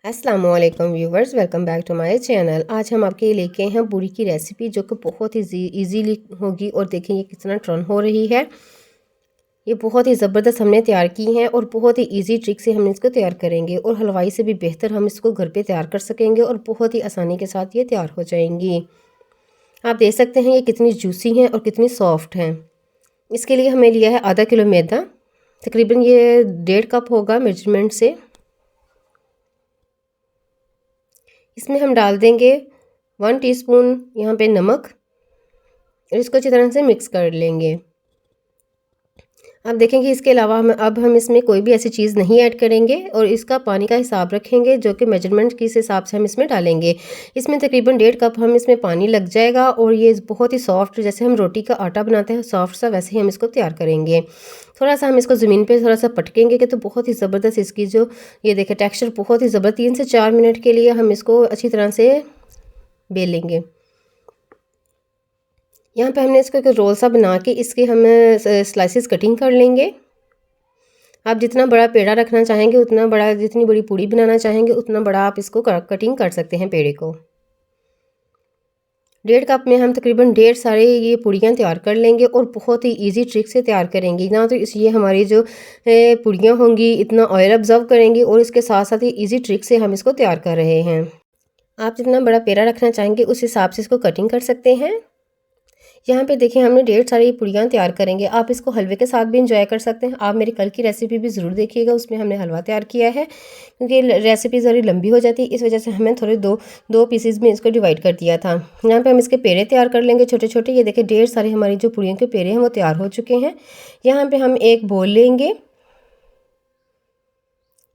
अस्सलाम वालेकुम viewers, welcome back to my channel. आज हम आपके लिए लेके हैं पूरी की रेसिपी जो कि बहुत ही इजीली होगी। और देखें ये कितना टर्न हो रही है। ये बहुत ही ज़बरदस्त हमने तैयार की है और बहुत ही इजी ट्रिक से हम इसको तैयार करेंगे और हलवाई से भी बेहतर हम इसको घर पे तैयार कर सकेंगे और बहुत ही आसानी के साथ ये तैयार हो जाएंगी। आप देख सकते हैं ये कितनी जूसी हैं और कितनी सॉफ्ट हैं। इसके लिए हमें लिया है आधा किलो मैदा, तकरीबन ये 1.5 कप होगा मेजरमेंट से। इसमें हम डाल देंगे 1 टीस्पून यहाँ पे नमक और इसको अच्छी तरह से मिक्स कर लेंगे। अब देखेंगे इसके अलावा हम इसमें कोई भी ऐसी चीज़ नहीं ऐड करेंगे और इसका पानी का हिसाब रखेंगे जो कि मेजरमेंट के हिसाब से हम इसमें डालेंगे। इसमें तकरीबन 1.5 कप हम इसमें पानी लग जाएगा और ये बहुत ही सॉफ्ट, जैसे हम रोटी का आटा बनाते हैं सॉफ्ट सा, वैसे ही हम इसको तैयार करेंगे। थोड़ा सा हम इसको ज़मीन पे थोड़ा सा पटकेंगे कि तो बहुत ही ज़बरदस्त इसकी जो ये देखें टेक्स्चर बहुत ही ज़बरदस्त। 3 से 4 मिनट के लिए हम इसको अच्छी तरह से बेलेंगे। यहाँ पे हमने इसको एक रोल सा बना के इसके हम स्लाइसेस कटिंग कर लेंगे। आप जितना बड़ा पेड़ा रखना चाहेंगे उतना बड़ा, जितनी बड़ी पूड़ी बनाना चाहेंगे उतना बड़ा आप इसको कटिंग कर सकते हैं पेड़े को। 1.5 कप में हम तकरीबन 1.5 सारे ये पूड़ियाँ तैयार कर लेंगे और बहुत ही इजी ट्रिक से तैयार करेंगे ना। तो इसलिए हमारी जो पूड़ियाँ होंगी इतना ऑयल ऑब्जर्व करेंगी और इसके साथ साथ ही ईजी ट्रिक से हम इसको तैयार कर रहे हैं। आप जितना बड़ा पेड़ा रखना चाहेंगे उस हिसाब से इसको कटिंग कर सकते हैं। यहाँ पे देखिए हमने 1.5 सारी पूड़ियाँ तैयार करेंगे। आप इसको हलवे के साथ भी इंजॉय कर सकते हैं। आप मेरी कल की रेसिपी भी ज़रूर देखिएगा, उसमें हमने हलवा तैयार किया है। क्योंकि रेसिपी ज़रा लंबी हो जाती है इस वजह से हमें थोड़े दो पीसेस में इसको डिवाइड कर दिया था। यहाँ पे हम इसके पेड़े तैयार कर लेंगे छोटे छोटे। ये देखिए 1.5 सारे हमारी जो पूड़ियों के पेड़े हैं वो तैयार हो चुके हैं। यहाँ पर हम एक बोल लेंगे,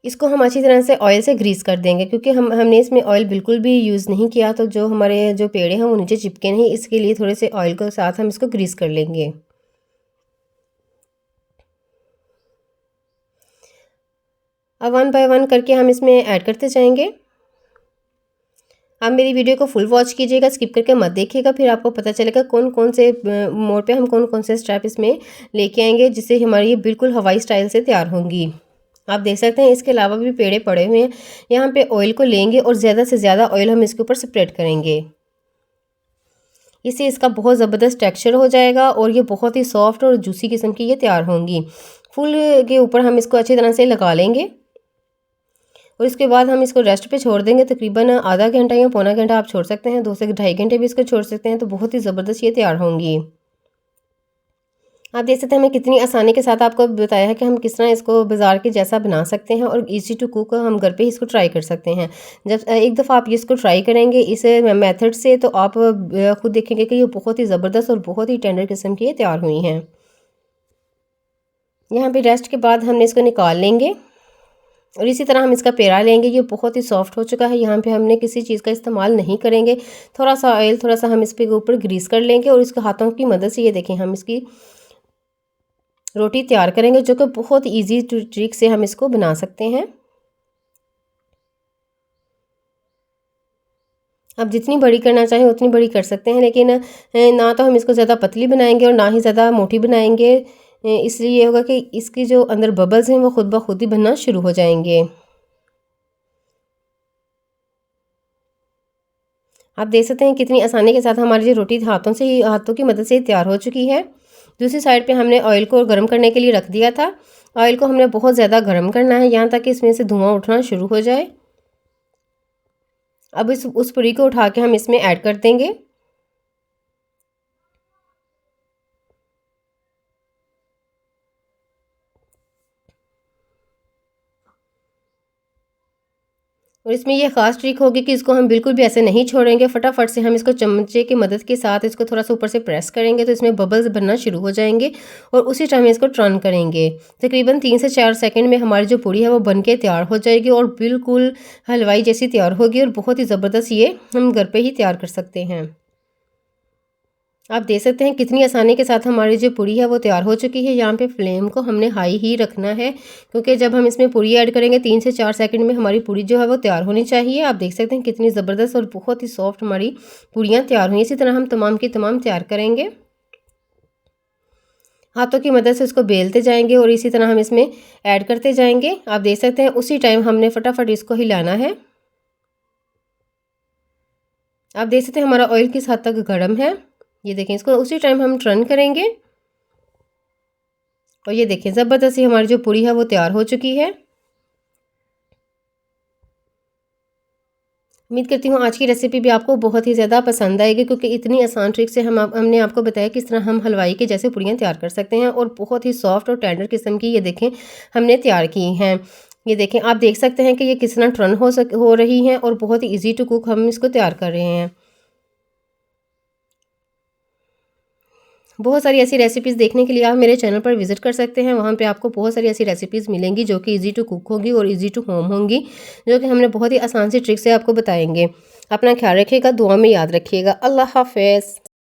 इसको हम अच्छी तरह से ऑयल से ग्रीस कर देंगे क्योंकि हमने इसमें ऑयल बिल्कुल भी यूज़ नहीं किया, तो जो हमारे जो पेड़े हैं वो नीचे चिपके नहीं, इसके लिए थोड़े से ऑयल के साथ हम इसको ग्रीस कर लेंगे। अब 1 बाय 1 करके हम इसमें ऐड करते जाएंगे। आप मेरी वीडियो को फुल वॉच कीजिएगा, स्किप करके मत देखिएगा, फिर आपको पता चलेगा कौन कौन से मोड पे हम कौन कौन से स्टेप इसमें लेके आएंगे जिससे हमारी ये बिल्कुल हवाई स्टाइल से तैयार होंगी। आप देख सकते हैं इसके अलावा भी पेड़े पड़े हुए हैं। यहाँ पे ऑयल को लेंगे और ज़्यादा से ज़्यादा ऑयल हम इसके ऊपर स्प्रेड करेंगे। इससे इसका बहुत ज़बरदस्त टेक्सचर हो जाएगा और ये बहुत ही सॉफ्ट और जूसी किस्म की ये तैयार होंगी। फुल के ऊपर हम इसको अच्छी तरह से लगा लेंगे और इसके बाद हम इसको रेस्ट पे छोड़ देंगे। तकरीबन आधा घंटा या पौना घंटा आप छोड़ सकते हैं, 2 से 2.5 घंटे भी इसको छोड़ सकते हैं, तो बहुत ही ज़बरदस्त ये तैयार होंगी। आप देख सकते हैं मैं कितनी आसानी के साथ आपको बताया है कि हम किस तरह इसको बाज़ार के जैसा बना सकते हैं और इजी टू कुक हम घर पे ही इसको ट्राई कर सकते हैं। जब एक दफ़ा आप इसको ट्राई करेंगे इस मेथड से तो आप खुद देखेंगे कि ये बहुत ही ज़बरदस्त और बहुत ही टेंडर किस्म की ये तैयार हुई हैं। यहाँ पे रेस्ट के बाद हमने इसको निकाल लेंगे और इसी तरह हम इसका पेड़ा लेंगे। ये बहुत ही सॉफ्ट हो चुका है। यहाँ पे हमने किसी चीज़ का इस्तेमाल नहीं करेंगे। थोड़ा सा ऑयल, थोड़ा सा हम इस पे ऊपर ग्रीस कर लेंगे और इसके हाथों की मदद से ये देखें हम इसकी रोटी तैयार करेंगे जो कि बहुत इजी ट्रिक से हम इसको बना सकते हैं। आप जितनी बड़ी करना चाहें उतनी बड़ी कर सकते हैं, लेकिन ना तो हम इसको ज़्यादा पतली बनाएंगे और ना ही ज़्यादा मोटी बनाएंगे। इसलिए ये होगा कि इसकी जो अंदर बबल्स हैं वो खुद ब खुद ही बनना शुरू हो जाएंगे। आप देख सकते हैं कितनी आसानी के साथ हमारी जो रोटी हाथों की मदद से तैयार हो चुकी है। दूसरी साइड पे हमने ऑयल को गर्म करने के लिए रख दिया था। ऑयल को हमने बहुत ज़्यादा गर्म करना है यहाँ तक कि इसमें से धुआं उठना शुरू हो जाए। अब उस पूरी को उठा के हम इसमें ऐड कर देंगे। और इसमें ये ख़ास ट्रिक होगी कि इसको हम बिल्कुल भी ऐसे नहीं छोड़ेंगे, फटाफट से हम इसको चमचे की मदद के साथ इसको थोड़ा सा ऊपर से प्रेस करेंगे तो इसमें बबल्स बनना शुरू हो जाएंगे और उसी टाइम इसको टर्न करेंगे। तकरीबन 3 से 4 सेकंड में हमारी जो पूड़ी है वो बन के तैयार हो जाएगी और बिल्कुल हलवाई जैसी तैयार होगी और बहुत ही ज़बरदस्त ये हम घर पर ही तैयार कर सकते हैं। आप देख सकते हैं कितनी आसानी के साथ हमारी जो पूड़ी है वो तैयार हो चुकी है। यहाँ पे फ्लेम को हमने हाई ही रखना है क्योंकि जब हम इसमें पूड़ी ऐड करेंगे 3 से 4 सेकंड में हमारी पूड़ी जो है वो तैयार होनी चाहिए। आप देख सकते हैं कितनी ज़बरदस्त और बहुत ही सॉफ्ट हमारी पूड़ियाँ तैयार हुई। इसी तरह हम तमाम की तमाम तैयार करेंगे। हाथों की मदद से उसको बेलते जाएंगे और इसी तरह हम इसमें ऐड करते जाएंगे। आप देख सकते हैं उसी टाइम हमने फटाफट इसको हिलाना है। आप देख सकते हैं हमारा ऑयल किस हद तक गर्म है। ये देखें, इसको उसी टाइम हम टर्न करेंगे और ये देखें ज़बरदस्ती हमारी जो पूड़ी है वो तैयार हो चुकी है। उम्मीद करती हूँ आज की रेसिपी भी आपको बहुत ही ज़्यादा पसंद आएगी, क्योंकि इतनी आसान ट्रिक से हमने आपको बताया किस तरह हम हलवाई के जैसे पूड़ियाँ तैयार कर सकते हैं और बहुत ही सॉफ्ट और टेंडर किस्म की ये देखें हमने तैयार की हैं। ये देखें, आप देख सकते हैं कि ये किस तरह टर्न हो रही हैं और बहुत ही ईजी टू कुक हम इसको तैयार कर रहे हैं। बहुत सारी ऐसी रेसिपीज़ देखने के लिए आप मेरे चैनल पर विज़िट कर सकते हैं। वहाँ पे आपको बहुत सारी ऐसी रेसिपीज़ मिलेंगी जो कि ईज़ी टू कुक होंगी और ईज़ी टू होम होंगी, जो कि हमने बहुत ही आसान सी ट्रिक से आपको बताएँगे। अपना ख़्याल रखिएगा, दुआ में याद रखिएगा। अल्लाह हाफ़िज़।